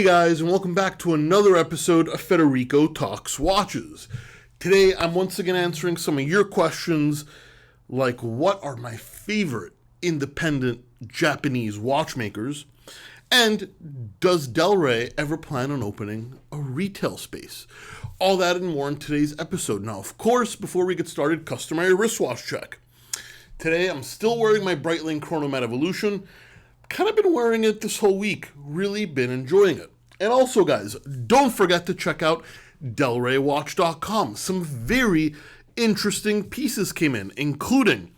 guys, and welcome back to another episode of Federico Talks Watches. Today, I'm once again answering some of your questions, like what are my favorite independent Japanese watchmakers, and does Del Rey ever plan on opening a retail space? All that and more in today's episode. Now, of course, before we get started, customary wristwatch check. Today, I'm still wearing my Breitling Chronomat Evolution. Kind of been wearing it this whole week. Really been enjoying it. And also, guys, don't forget to check out DelReyWatch.com. Some very interesting pieces came in, including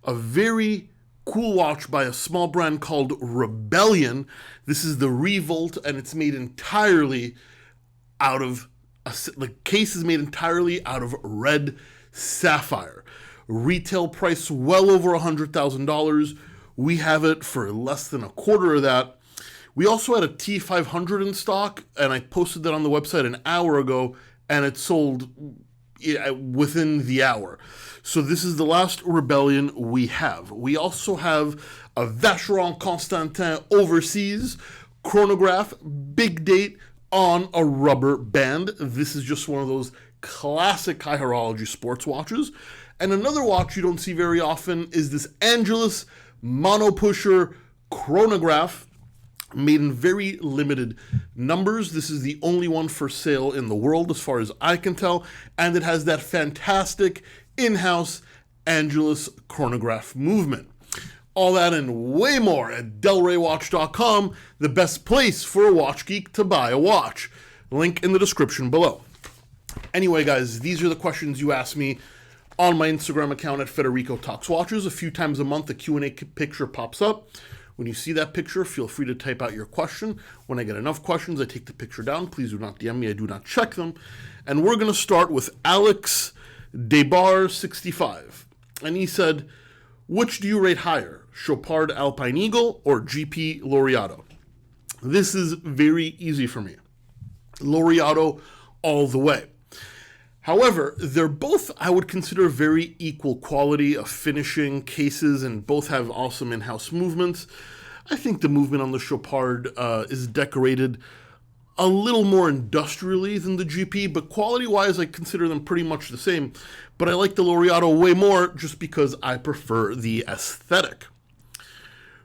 a very cool watch by a small brand called Rebellion. This is the Revolt, and it's made entirely out of, the case is made entirely out of red sapphire. Retail price well over $100,000. We have it for less than a quarter of that. We also had a T500 in stock, and I posted that on the website an hour ago, and it sold within the hour. So this is the last Rebellion we have. We also have a Vacheron Constantin Overseas chronograph, big date on a rubber band. This is just one of those classic high horology sports watches. And another watch you don't see very often is this Angelus Mono Pusher chronograph, made in very limited numbers. This is the only one for sale in the world as far as I can tell, and it has that fantastic in-house Angelus chronograph movement. All that and way more at DelReyWatch.com, the best place for a watch geek to buy a watch. Link in the description below. Anyway, guys, these are the questions you ask me on my Instagram account at Federico Talks Watches. A few times a month, a Q&A picture pops up. When you see that picture, feel free to type out your question. When I get enough questions, I take the picture down. Please do not DM me. I do not check them. And we're going to start with Alex Debar65. And he said, which do you rate higher, Chopard Alpine Eagle or GP Laureato? This is very easy for me. Laureato all the way. However, they're both, I would consider, very equal quality of finishing cases, and both have awesome in-house movements. I think the movement on the Chopard is decorated a little more industrially than the GP, but quality-wise, I consider them pretty much the same. But I like the Laureato way more just because I prefer the aesthetic.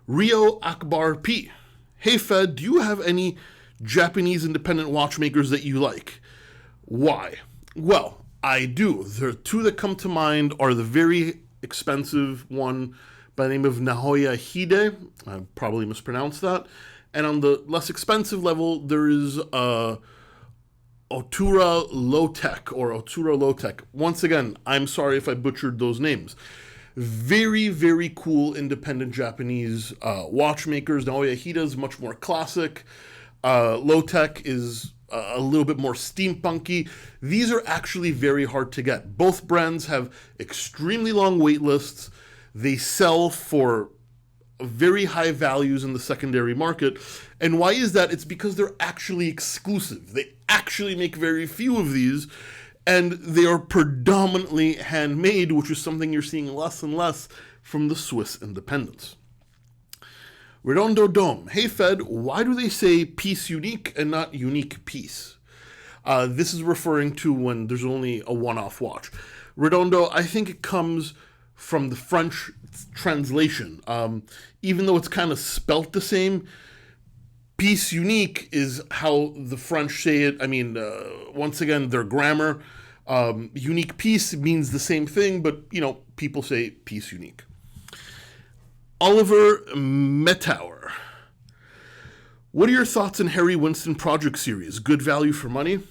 Rio Akbar P. Hey Fed, do you have any Japanese independent watchmakers that you like? Why? Well, I do. The two that come to mind are the very expensive one by the name of Nahoya Hide. I probably mispronounced that. And on the less expensive level, there is Otura Low-Tech or Otura Low-Tech. Once again, I'm sorry if I butchered those names. Very, very cool independent Japanese watchmakers. Nahoya Hide is much more classic. Low-Tech is a little bit more steampunky. These are actually very hard to get. Both brands have extremely long wait lists. They sell for very high values in the secondary market. And why is that? It's because they're actually exclusive. They actually make very few of these, and they are predominantly handmade, which is something you're seeing less and less from the Swiss independents. Redondo Dome. Hey Fed, why do they say piece unique and not unique piece? This is referring to when there's only a one-off watch. Redondo, I think it comes from the French translation. Even though it's kind of spelt the same, piece unique is how the French say it. I mean, once again, their grammar. Unique piece means the same thing, but, people say piece unique. Oliver Metauer. What are your thoughts on Harry Winston Project Series? Good value for money?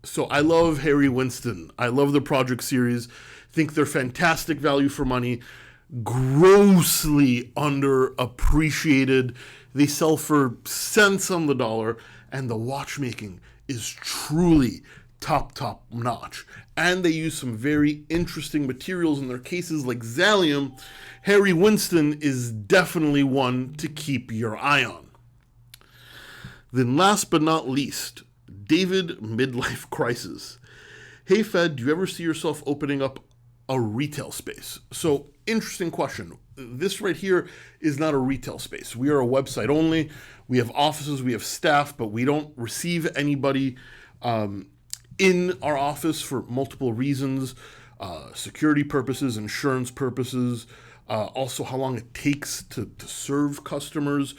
So I love Harry Winston. I love the Project Series. Think they're fantastic value for money. Grossly underappreciated. They sell for cents on the dollar, and the watchmaking is truly top notch. And they use some very interesting materials in their cases like Xalium. Harry Winston is definitely one to keep your eye on. Then last but not least, David Midlife Crisis. Hey Fed, do you ever see yourself opening up a retail space? So interesting question. This right here is not a retail space. We are a website only. We have offices, we have staff, but we don't receive anybody in our office for multiple reasons, security purposes, insurance purposes, also how long it takes to serve customers.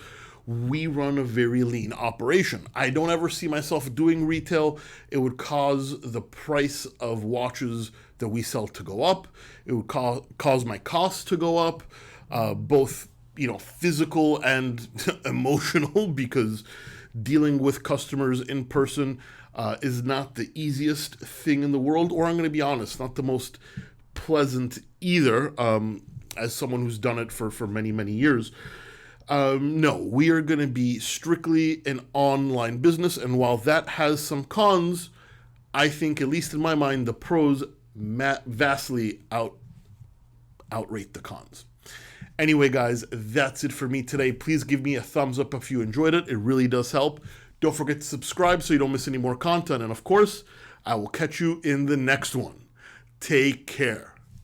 We run a very lean operation. I don't ever see myself doing retail. It would cause the price of watches that we sell to go up. It would cause my costs to go up, both physical and emotional, because dealing with customers in person is not the easiest thing in the world, or I'm going to be honest, not the most pleasant either, as someone who's done it for many, many years. No, we are going to be strictly an online business, and while that has some cons, I think, at least in my mind, the pros vastly outrate the cons. Anyway, guys, that's it for me today. Please give me a thumbs up if you enjoyed it. It really does help. Don't forget to subscribe so you don't miss any more content. And of course, I will catch you in the next one. Take care.